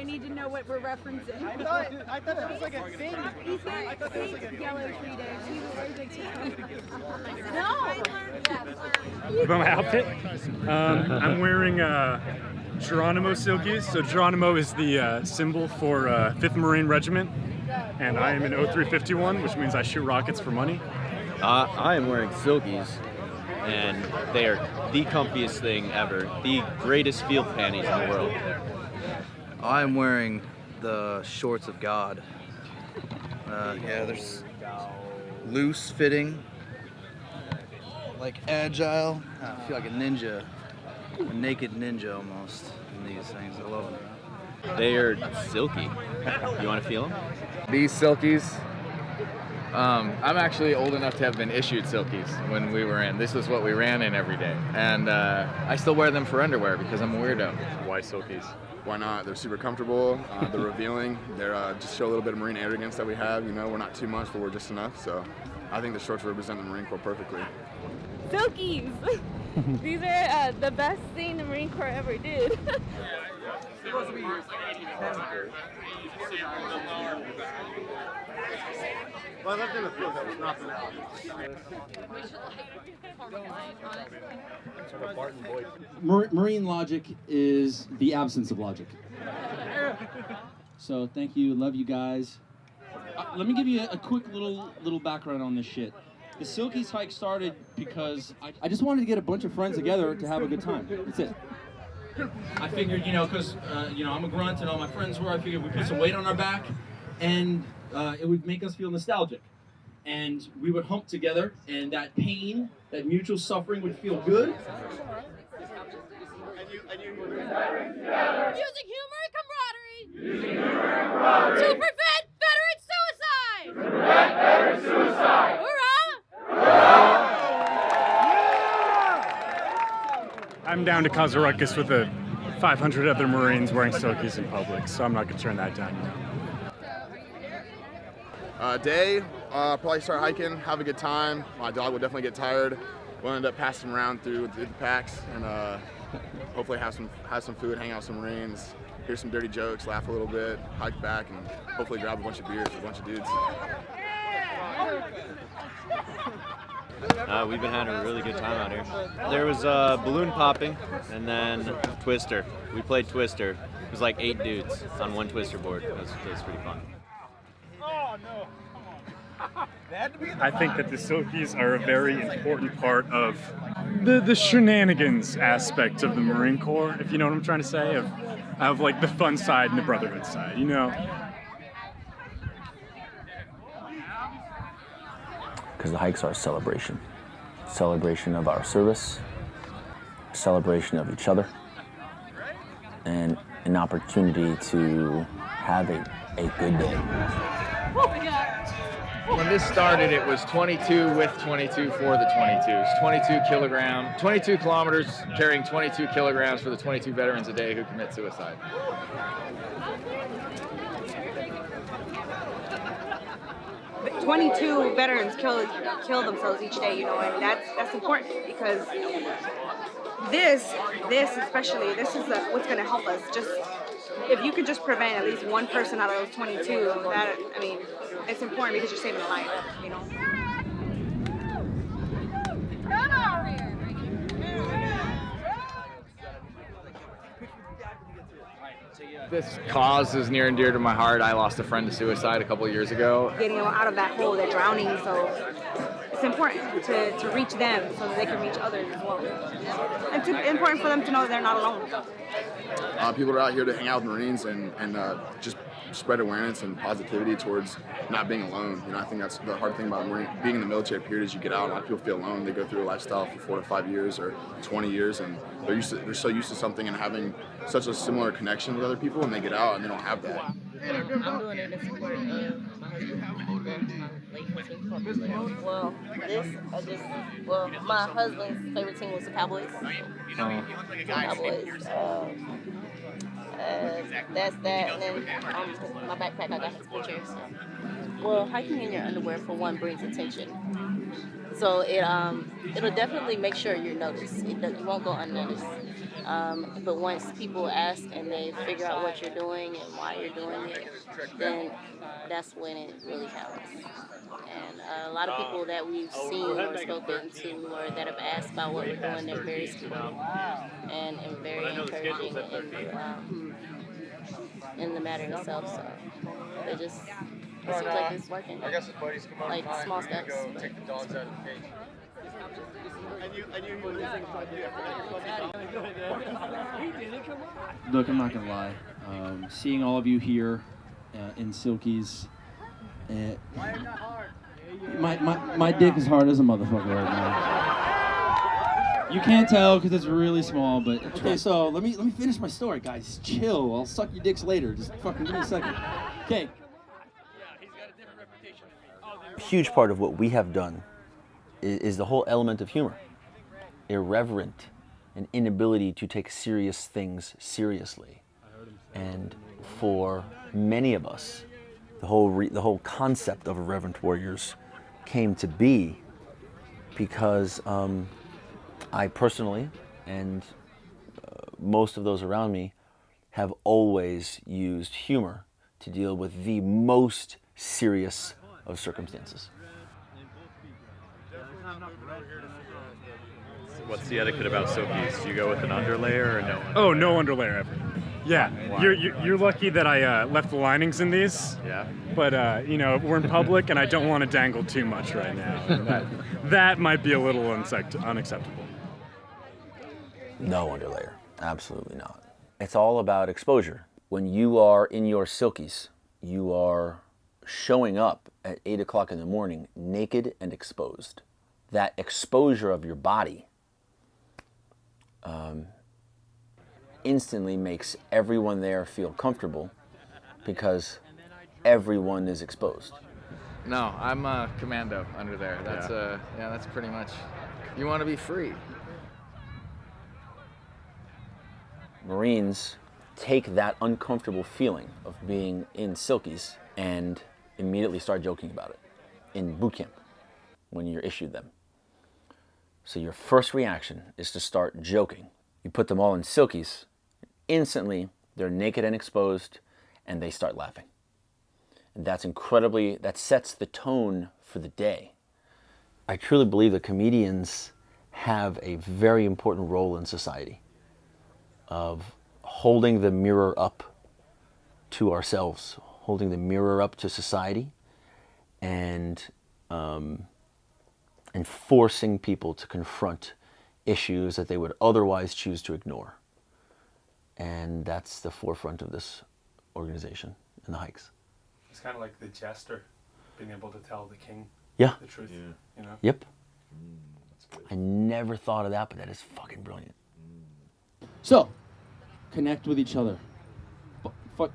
I need to know what we're referencing. I thought it was like a thing. He thinks yellow 3 days. He's allergic to it. No! About my outfit? I'm wearing Geronimo Silkies. So Geronimo is the symbol for 5th Marine Regiment, and I am an 0351, which means I shoot rockets for money. I am wearing Silkies, and they are the comfiest thing ever. The greatest field panties in the world. I'm wearing the shorts of God. Yeah, there's loose fitting, like agile. I feel like a ninja, a naked ninja almost in these things. I love them. They are silky. You want to feel them? These Silkies, I'm actually old enough to have been issued Silkies when we were in. This was what we ran in every day. And I still wear them for underwear because I'm a weirdo. Why Silkies? Why not? They're super comfortable, they're revealing, they're just show a little bit of Marine arrogance that we have, you know, we're not too much, but we're just enough, so I think the shorts represent the Marine Corps perfectly. Silkies! These are the best thing the Marine Corps ever did. Well, I left in the field, that was nothing else. Marine logic is the absence of logic. So thank you, love you guys. Let me give you a quick little background on this shit. The Silkies hike started because I just wanted to get a bunch of friends together to have a good time. That's it. I figured, because I'm a grunt and all my friends were, I figured we'd put some weight on our back and it would make us feel nostalgic. And we would hump together, and that pain, that mutual suffering would feel good. Using humor and camaraderie. To prevent veteran suicide. Hurrah! I'm down to cause a ruckus with the 500 other Marines wearing Silkies in public, so I'm not going to turn that down. Day, probably start hiking, have a good time. My dog will definitely get tired. We'll end up passing around through the packs and hopefully have some food, hang out with some Marines, hear some dirty jokes, laugh a little bit, hike back, and hopefully grab a bunch of beers with a bunch of dudes. We've been having a really good time out here. There was balloon popping and then Twister. We played Twister. It was like 8 dudes on one Twister board. It was pretty fun. Oh no! I think that the Silkies are a very important part of the shenanigans aspect of the Marine Corps, if you know what I'm trying to say, of like the fun side and the brotherhood side, Because the hikes are a celebration of our service, celebration of each other, and an opportunity to have a good day. When this started, it was 22 with 22 for the 22s. 22 kilometers carrying 22 kilograms for the 22 veterans a day who commit suicide. But 22 veterans kill themselves each day, and that's important because this especially, this is what's going to help us. Just if you could just prevent at least one person out of those 22, it's important because you're saving a life, This cause is near and dear to my heart. I lost a friend to suicide a couple of years ago. Getting them out of that hole, they're drowning, so it's important to reach them so that they can reach others as well. It's important for them to know they're not alone. People are out here to hang out with Marines and just spread awareness and positivity towards not being alone. I think that's the hard thing about being in the military period is you get out, a lot of people feel alone. They go through a lifestyle for 4 to 5 years or 20 years and they're so used to something and having such a similar connection with other people, and they get out and they don't have that. I'm doing it in support of my husband, my late husband. My husband's favorite team was the Cowboys. Cowboys. That's that, and then my backpack, I got his picture. Well, hiking in your underwear, for one, brings attention. So it'll definitely make sure you're noticed. You won't go unnoticed. But once people ask and they figure out what you're doing and why you're doing it, then that's when it really counts. And a lot of people that we've seen or spoken to or that have asked about what we're doing, they're very supportive and very encouraging in the matter itself. So they just, it seems like it's working. I guess his buddies come on Like small steps. take the dogs out of the cage. Look, I'm not gonna lie. Seeing all of you here in Silkies, my dick is hard as a motherfucker right now. You can't tell because it's really small, but okay. So let me finish my story, guys. Chill. I'll suck your dicks later. Just fucking give me a second. Okay. A huge part of what we have done is the whole element of humor. Irreverent, an inability to take serious things seriously. And for many of us, the whole concept of Irreverent Warriors came to be because I personally, and most of those around me, have always used humor to deal with the most serious of circumstances. What's the etiquette about Silkies? Do you go with an underlayer or no? Oh, no underlayer ever. Yeah, Why? you're lucky that I left the linings in these. Yeah. But you know, we're in public, and I don't want to dangle too much right now. That might be a little unacceptable. No underlayer, absolutely not. It's all about exposure. When you are in your Silkies, you are showing up at 8 o'clock in the morning naked and exposed. That exposure of your body instantly makes everyone there feel comfortable because everyone is exposed. No, I'm a commando under there. That's that's pretty much. You want to be free. Marines take that uncomfortable feeling of being in Silkies and immediately start joking about it in boot camp when you're issued them. So your first reaction is to start joking. You put them all in Silkies, instantly they're naked and exposed, and they start laughing. And that sets the tone for the day. I truly believe that comedians have a very important role in society of holding the mirror up to ourselves, holding the mirror up to society, and forcing people to confront issues that they would otherwise choose to ignore. And that's the forefront of this organization and the hikes. It's kind of like the jester, being able to tell the king Yeah. the truth. Yeah. You know? Yep. I never thought of that, but that is fucking brilliant. So, connect with each other.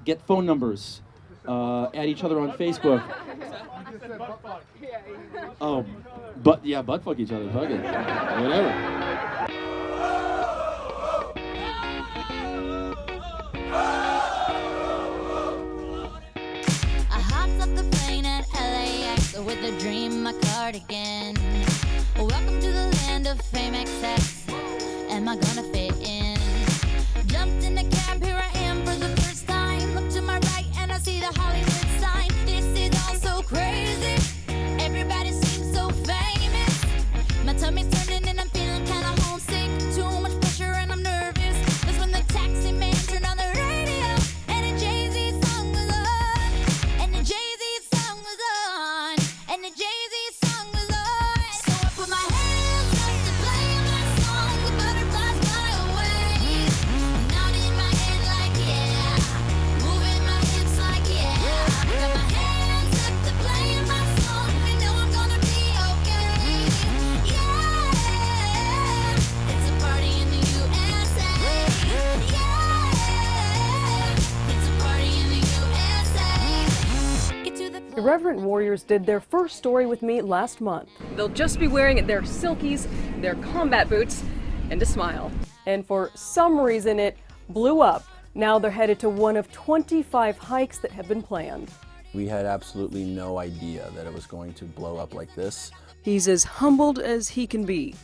Get phone numbers. Add each other on Facebook. Oh, butt fuck each other. Fuck it. Whatever. I hopped up the plane at LAX with a dream, my cardigan. Welcome to the land of fame excess. Am I gonna fit in? Jumped in the cab, here I am for the first time. Look to my right and I see the Hollywood sign. This is all so crazy. Everybody seems so famous. My tummy's turning and I'm feeling kinda homesick. Too much pressure and I'm nervous. That's when the taxi man turned on the radio and a Jay-Z song was on. And the Jay-Z song was on. And the Jay-Z song was on. So I put my hands up to play my song with butterflies fly away. Nodding my head like yeah, moving my hips like yeah. Got my hands up to play my song. I know I'm gonna be okay. Yeah, it's a party in the USA. Yeah, it's a party in the USA. Get to the Irreverent Warriors did their first story with me last month. They'll just be wearing their Silkies, their combat boots, and a smile. And for some reason it blew up. Now they're headed to one of 25 hikes that have been planned. We had absolutely no idea that it was going to blow up like this. He's as humbled as he can be.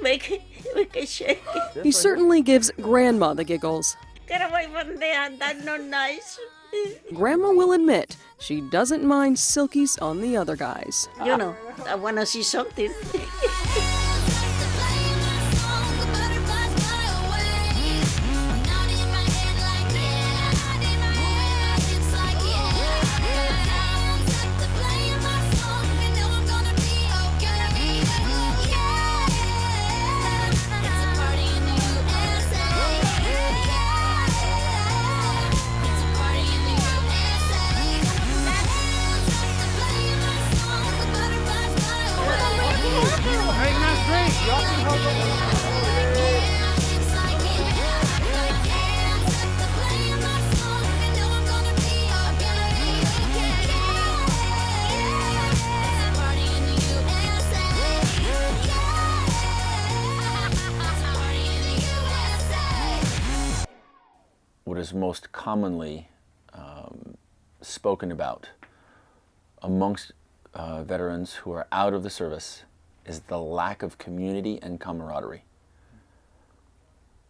make it shake. He certainly gives Grandma the giggles. Get away from there, that's not nice. Grandma will admit she doesn't mind silkies on the other guys. You know, I want to see something. What is most commonly spoken about amongst veterans who are out of the service is the lack of community and camaraderie.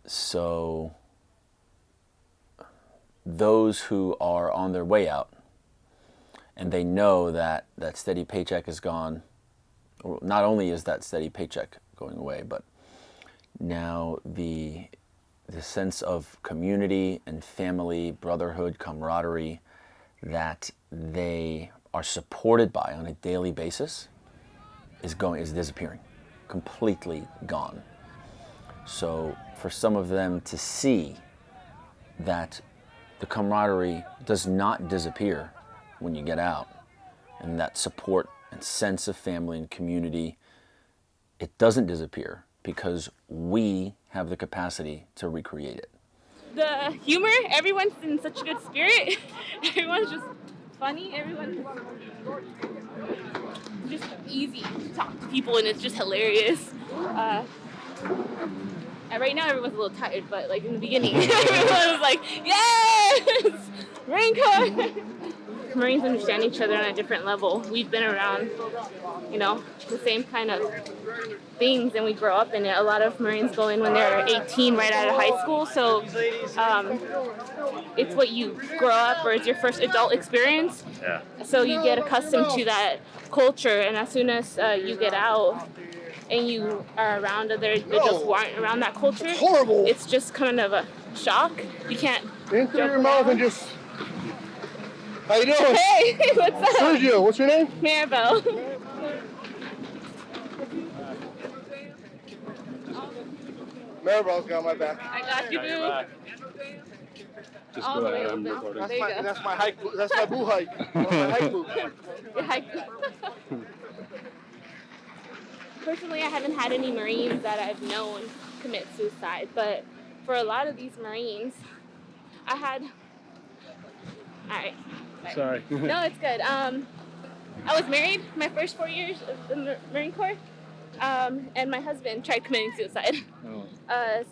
So those who are on their way out and they know that that steady paycheck is gone, or not only is that steady paycheck going away, but now the sense of community and family, brotherhood, camaraderie that they are supported by on a daily basis is disappearing, completely gone. So for some of them to see that the camaraderie does not disappear when you get out, and that support and sense of family and community, it doesn't disappear because we have the capacity to recreate it. The humor, everyone's in such a good spirit. Everyone's just funny. Everyone's just easy to talk to people, and it's just hilarious. Right now, everyone's a little tired, but like in the beginning, everyone was like, "Yes, Marine Corps!" Marines understand each other on a different level. We've been around, you know, the same kind of things, and we grow up in it. A lot of Marines go in when they're 18, right out of high school, so it's what you grow up, or it's your first adult experience. Yeah. So you get accustomed to that culture, and as soon as you get out and you are around other individuals who aren't around that culture, it's just kind of a shock. You can't into your mouth and just. How you doing? Hey, what's up? Sergio, what's your name? Maribel. Maribel's got my back. I got you, boo. Just all the way open. There you go. That's my hike. That's my boo hike. That's my hike move. Your hike. Personally, I haven't had any Marines that I've known commit suicide, but for a lot of these Marines, I had. All right. Sorry. No, it's good. I was married my first 4 years of the Marine Corps, and my husband tried committing suicide.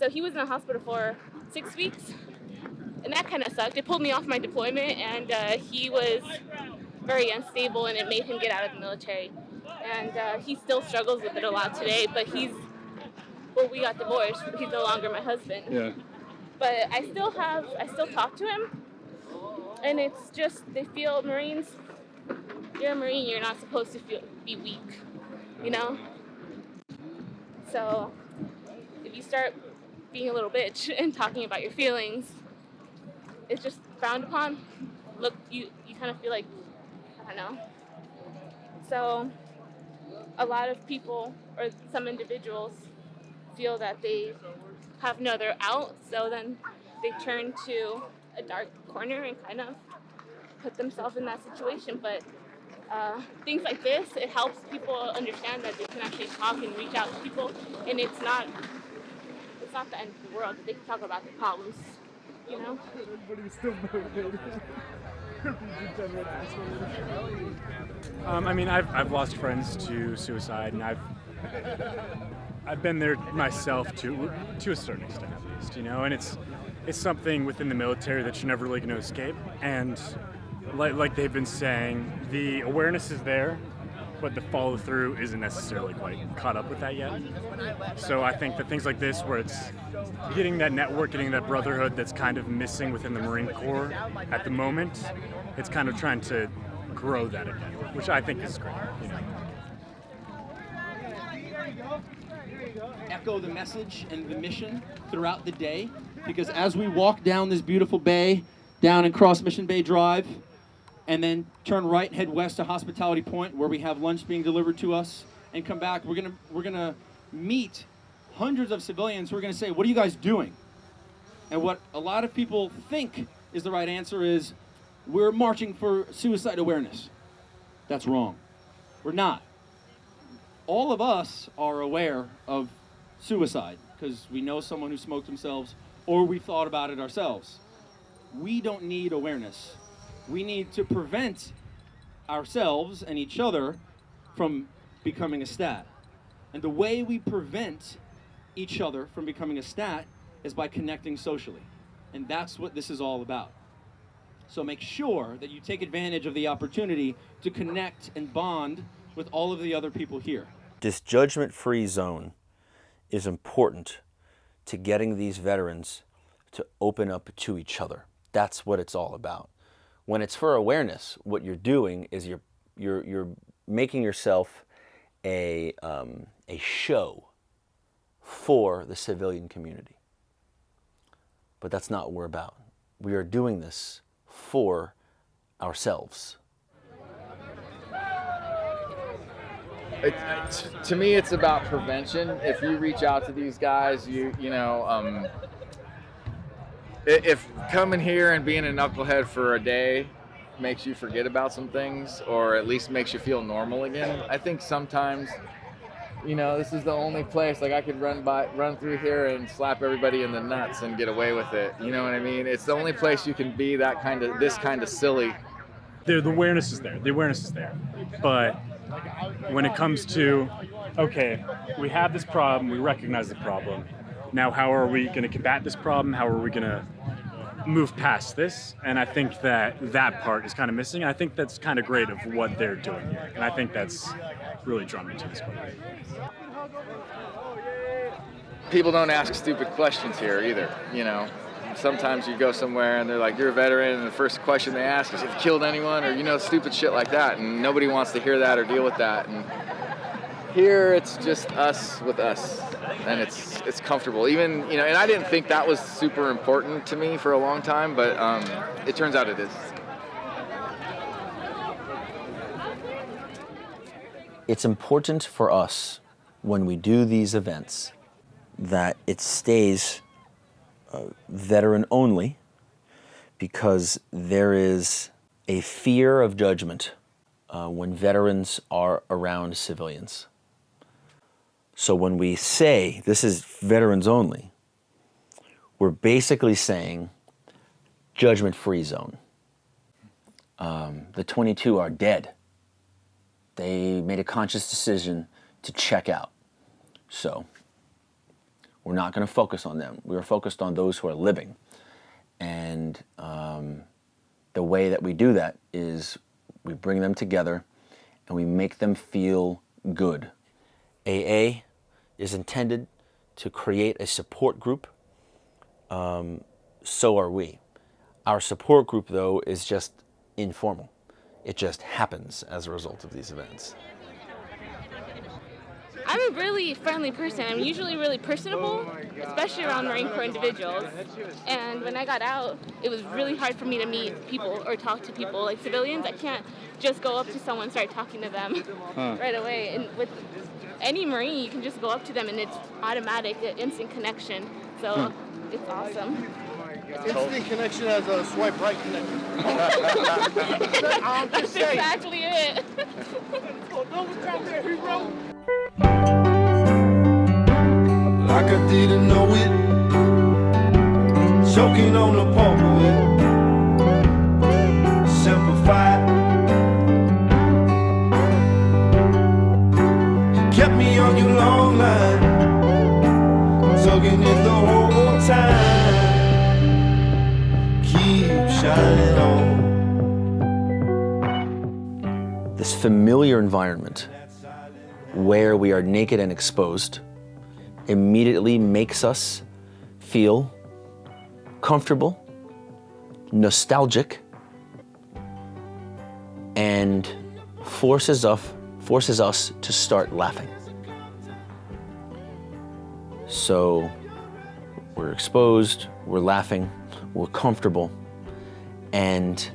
So he was in the hospital for 6 weeks, and that kind of sucked. It pulled me off my deployment, and he was very unstable, and it made him get out of the military. And he still struggles with it a lot today, but we got divorced. He's no longer my husband. Yeah. But I still talk to him. And it's just, they feel Marines, you're a Marine, you're not supposed to be weak, you know? So if you start being a little bitch and talking about your feelings, it's just frowned upon. Look, you kind of feel like, I don't know. So a lot of people, or some individuals, feel that they have no other out, so then they turn to a dark corner and kind of put themselves in that situation. But things like this, it helps people understand that they can actually talk and reach out to people, and it's not the end of the world. They can talk about their problems, you know? Everybody's still motivated. I mean, I've lost friends to suicide, and I've been there myself to a certain extent, at least, you know. And it's something within the military that you're never really going to escape. And like they've been saying, the awareness is there, but the follow through isn't necessarily quite caught up with that yet. So I think that things like this, where it's getting that network, getting that brotherhood that's kind of missing within the Marine Corps at the moment, it's kind of trying to grow that again, which I think is great. You know? Echo the message and the mission throughout the day, because as we walk down this beautiful bay, down and cross Mission Bay Drive, and then turn right and head west to Hospitality Point, where we have lunch being delivered to us, and come back, we're gonna meet hundreds of civilians who are gonna say, what are you guys doing? And what a lot of people think is the right answer is, we're marching for suicide awareness. That's wrong. We're not. All of us are aware of suicide because we know someone who smoked themselves, or we've thought about it ourselves. We don't need awareness. We need to prevent ourselves and each other from becoming a stat. And the way we prevent each other from becoming a stat is by connecting socially. And that's what this is all about. So make sure that you take advantage of the opportunity to connect and bond with all of the other people here. This judgment-free zone is important to getting these veterans to open up to each other. That's what it's all about. When it's for awareness, what you're doing is you're making yourself a show for the civilian community. But that's not what we're about. We are doing this for ourselves. To me, it's about prevention. If you reach out to these guys, if coming here and being a knucklehead for a day makes you forget about some things, or at least makes you feel normal again, I think sometimes, this is the only place, like I could run through here and slap everybody in the nuts and get away with it. You know what I mean? It's the only place you can be this kind of silly. The awareness is there. The awareness is there. But when it comes to, okay, we have this problem, we recognize the problem. Now, how are we going to combat this problem? How are we going to move past this? And I think that part is kind of missing. I think that's kind of great of what they're doing here. And I think that's really drawn me to this point. People don't ask stupid questions here either, Sometimes you go somewhere and they're like, you're a veteran, and the first question they ask is, have you killed anyone? Or, stupid shit like that. And nobody wants to hear that or deal with that. And here it's just us with us. And it's comfortable. Even, and I didn't think that was super important to me for a long time, but it turns out it is. It's important for us when we do these events that it stays veteran only, because there is a fear of judgment when veterans are around civilians. So when we say this is veterans only, we're basically saying judgment-free zone. The 22 are dead. They made a conscious decision to check out. So we're not going to focus on them. We're focused on those who are living. And the way that we do that is we bring them together and we make them feel good. AA is intended to create a support group. So are we. Our support group, though, is just informal. It just happens as a result of these events. I'm a really friendly person. I'm usually really personable, especially around Marine Corps individuals. And when I got out, it was really hard for me to meet people or talk to people. Like civilians, I can't just go up to someone and start talking to them right away. And with any Marine, you can just go up to them and it's automatic, an instant connection. So it's awesome. Instant connection as a swipe right connection. That's exactly it. Like I didn't know it, choking on the pulp of it, simplified. You kept me on your long line, tugging it the whole time. Keep shining on. This familiar environment where we are naked and exposed immediately makes us feel comfortable, nostalgic, and forces us to start laughing. So we're exposed, we're laughing, we're comfortable, and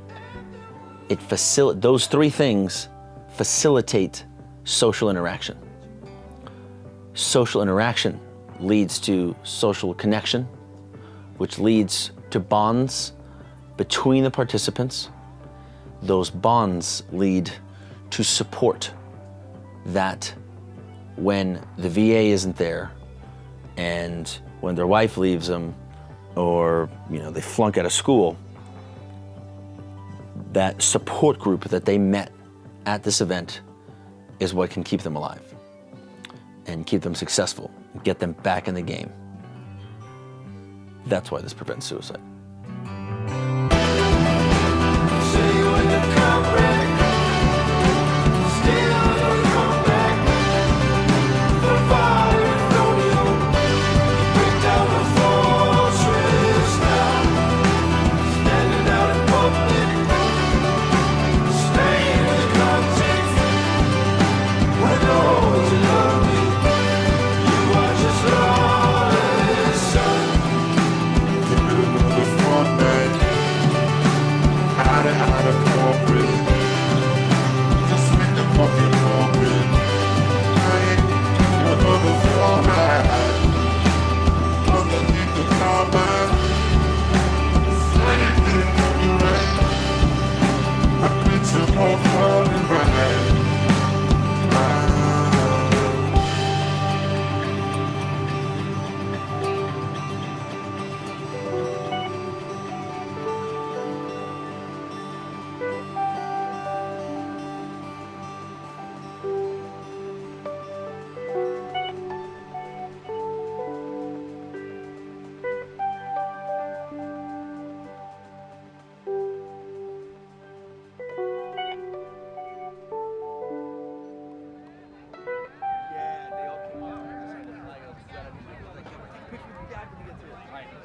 those three things facilitate social interaction. Social interaction leads to social connection, which leads to bonds between the participants. Those bonds lead to support that when the VA isn't there and when their wife leaves them or they flunk out of school, that support group that they met at this event is what can keep them alive and keep them successful and get them back in the game. That's why this prevents suicide.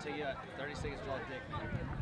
Take 30 seconds to draw a dick.